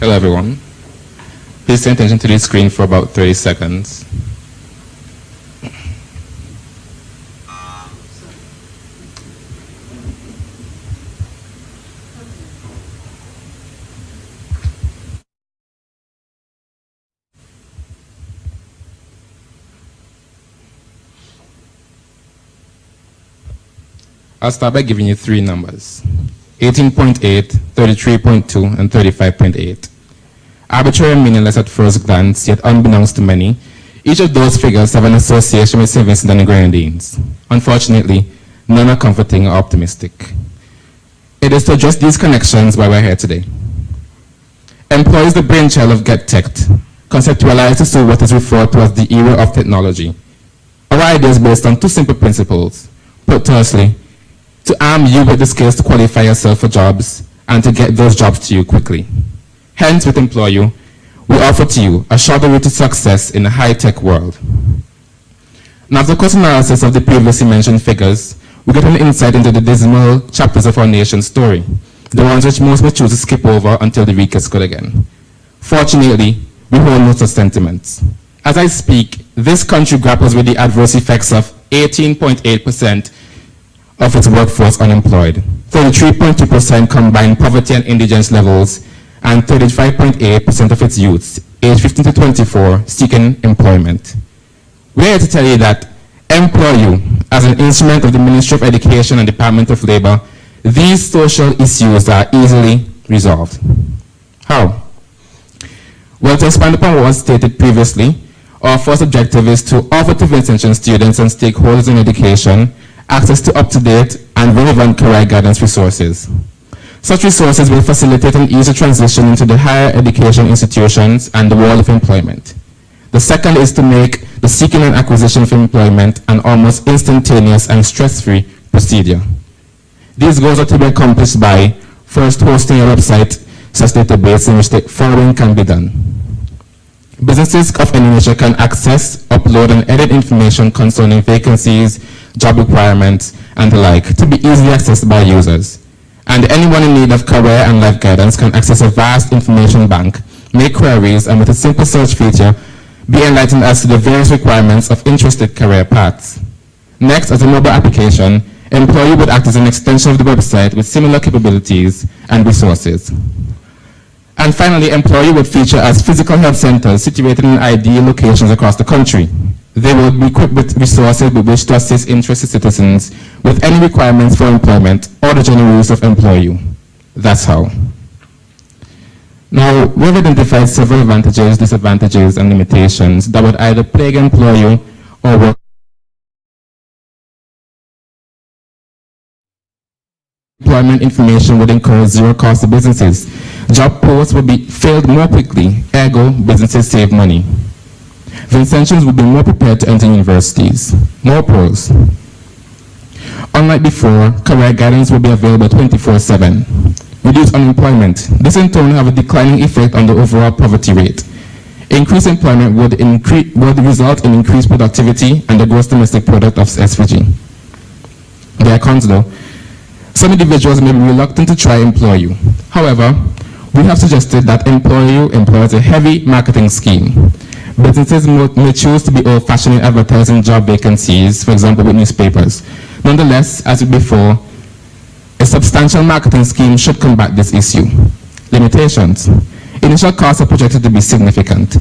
Hello everyone. Please pay attention to the screen for about 30 seconds. I'll start by giving you three numbers: 18.8, 33.2, and 35.8. Arbitrary and meaningless at first glance, yet unbeknownst to many, each of those figures have an association with St. Vincent and the Grenadines. Unfortunately, none are comforting or optimistic. It is to address these connections why we're here today. Employ is the brainchild of GetTech, conceptualized to see what is referred to as the era of technology. Our idea is based on two simple principles. Put tersely, to arm you with the skills to qualify yourself for jobs and to get those jobs to you quickly. Hence, with Employ You, we offer to you a shorter route to success in a high-tech world. Now, after course analysis of the previously mentioned figures, we get an insight into the dismal chapters of our nation's story, the ones which most will choose to skip over until the week gets good again. Fortunately, we hold no such sentiments. As I speak, this country grapples with the adverse effects of 18.8% of its workforce unemployed, 33.2% combined poverty and indigence levels, and 35.8% of its youths, aged 15 to 24, seeking employment. We're here to tell you that Employ You, as an instrument of the Ministry of Education and Department of Labor, these social issues are easily resolved. How? Well, to expand upon what was stated previously, our first objective is to offer to Vincentian students and stakeholders in education access to up-to-date and relevant career guidance resources. Such resources will facilitate an easy transition into the higher education institutions and the world of employment. The second is to make the seeking and acquisition of employment an almost instantaneous and stress-free procedure. These goals are to be accomplished by first hosting a website such database in which the following can be done. Businesses of any nature can access, upload, and edit information concerning vacancies, job requirements, and the like to be easily accessed by users. And anyone in need of career and life guidance can access a vast information bank, make queries, and with a simple search feature, be enlightened as to the various requirements of interested career paths. Next, as a mobile application, Employ You would act as an extension of the website with similar capabilities and resources. And finally, Employ You would feature as physical health centers situated in ideal locations across the country. They will be equipped with resources with which to assist interested citizens with any requirements for employment or the general use of Employ You. That's how. Now, we've identified several advantages, disadvantages, and limitations that would either plague Employ You or work. Employment information would incur zero cost to businesses. Job posts would be filled more quickly, ergo, businesses save money. Vincentians would be more prepared to enter universities. More pros. Unlike before, career guidance will be available 24/7. Reduce unemployment. This in turn will have a declining effect on the overall poverty rate. Increased employment would result in increased productivity and the gross domestic product of SVG. There are cons though. Some individuals may be reluctant to try Employ You. However, we have suggested that Employ You employs a heavy marketing scheme. Businesses may choose to be old-fashioned in advertising job vacancies, for example, with newspapers. Nonetheless, as with before, a substantial marketing scheme should combat this issue. Limitations. Initial costs are projected to be significant.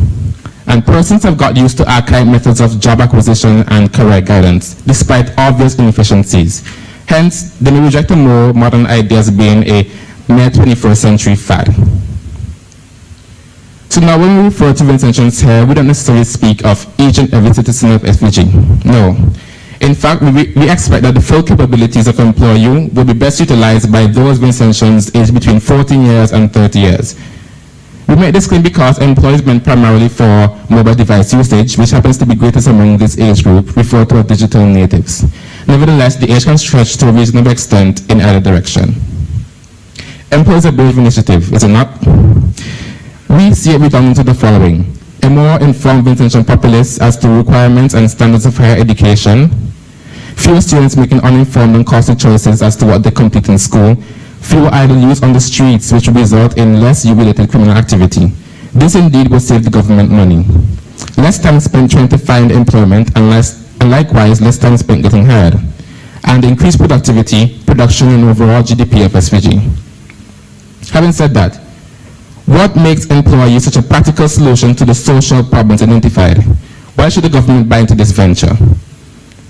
And persons have got used to archaic methods of job acquisition and career guidance, despite obvious inefficiencies. Hence, they may reject the more modern ideas being a mere 21st century fad. So now when we refer to Vincentians here, we don't necessarily speak of each and every citizen of SVG. No. In fact, we expect that the full capabilities of Employ You will be best utilized by those Vincentians aged between 14 years and 30 years. We make this claim because Employ is meant primarily for mobile device usage, which happens to be greatest among this age group, referred to as digital natives. Nevertheless, the age can stretch to a reasonable extent in either direction. Employ is a brave initiative, is it not? We see it redounding to the following: a more informed Vincentian populace as to requirements and standards of higher education, fewer students making uninformed and costly choices as to what they complete in school, fewer idle youth on the streets, which will result in less youth-related criminal activity. This indeed will save the government money. Less time spent trying to find employment and likewise less time spent getting hired. And increased productivity, production and overall GDP of SVG. Having said that, what makes employee such a practical solution to the social problems identified? Why should the government buy into this venture?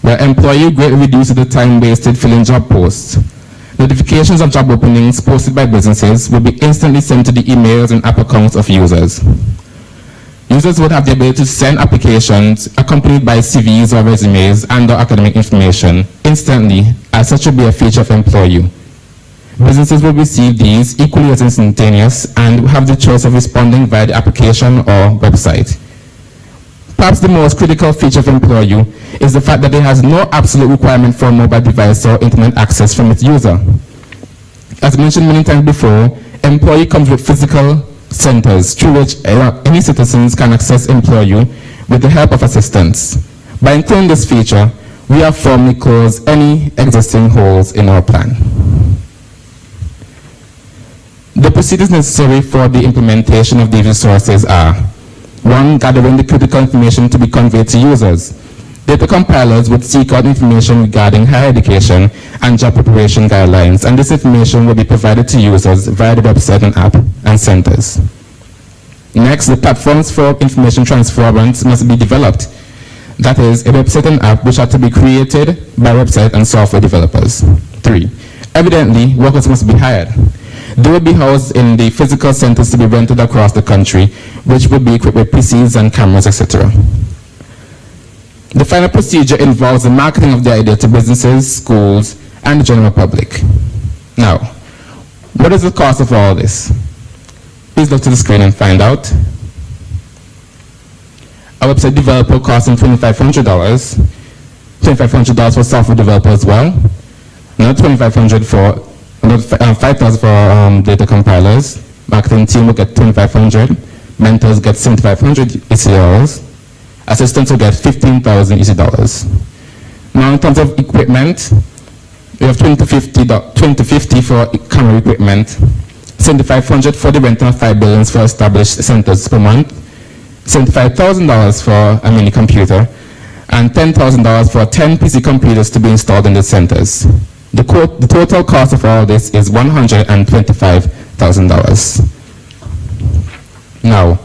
Well, employee greatly reduces the time wasted filling job posts. Notifications of job openings posted by businesses will be instantly sent to the emails and app accounts of users. Users would have the ability to send applications accompanied by CVs or resumes and/or academic information instantly, as such will be a feature of Employee. Businesses will receive these equally as instantaneous and have the choice of responding via the application or website. Perhaps the most critical feature of Employee is the fact that it has no absolute requirement for a mobile device or internet access from its user. As mentioned many times before, Employee comes with physical centers through which any citizens can access Employee with the help of assistants. By including this feature, we have formally closed any existing holes in our plan. The procedures necessary for the implementation of these resources are: 1. Gathering the critical information to be conveyed to users. Data compilers would seek out information regarding higher education and job preparation guidelines, and this information will be provided to users via the website and app and centers. Next, the platforms for information transference must be developed. That is, a website and app which are to be created by website and software developers. 3. Evidently, workers must be hired. They will be housed in the physical centers to be rented across the country, which will be equipped with PCs and cameras, etc. The final procedure involves the marketing of the idea to businesses, schools, and the general public. Now, what is the cost of all this? Please look to the screen and find out. A website developer costing $2,500, $2,500 for software developer as well, another $2,500 for $5,000 for data compilers. Marketing team will get $2,500. Mentors get $7,500 ECDs. Assistants will get $15,000 ECDs. Now, in terms of equipment, we have $20,50 for camera equipment, $7,500 for the rental of 5 buildings for established centers per month, $75,000 for a mini computer, and $10,000 for 10 PC computers to be installed in the centers. The total cost of all this is $125,000. Now,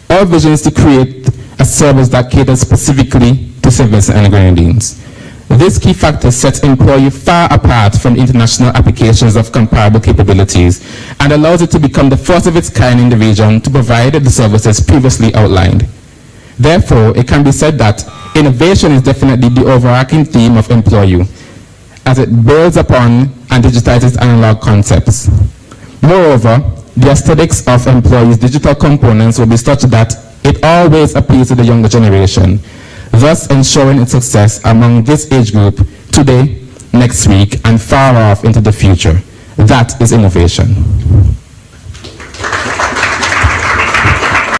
our vision is to create a service that caters specifically to civilians and Grenadines. This key factor sets Employee far apart from international applications of comparable capabilities and allows it to become the first of its kind in the region to provide the services previously outlined. Therefore, it can be said that innovation is definitely the overarching theme of Employee, as it builds upon and digitizes analog concepts. Moreover, the aesthetics of Employee's digital components will be such that it always appeals to the younger generation, thus ensuring its success among this age group today, next week, and far off into the future. That is innovation.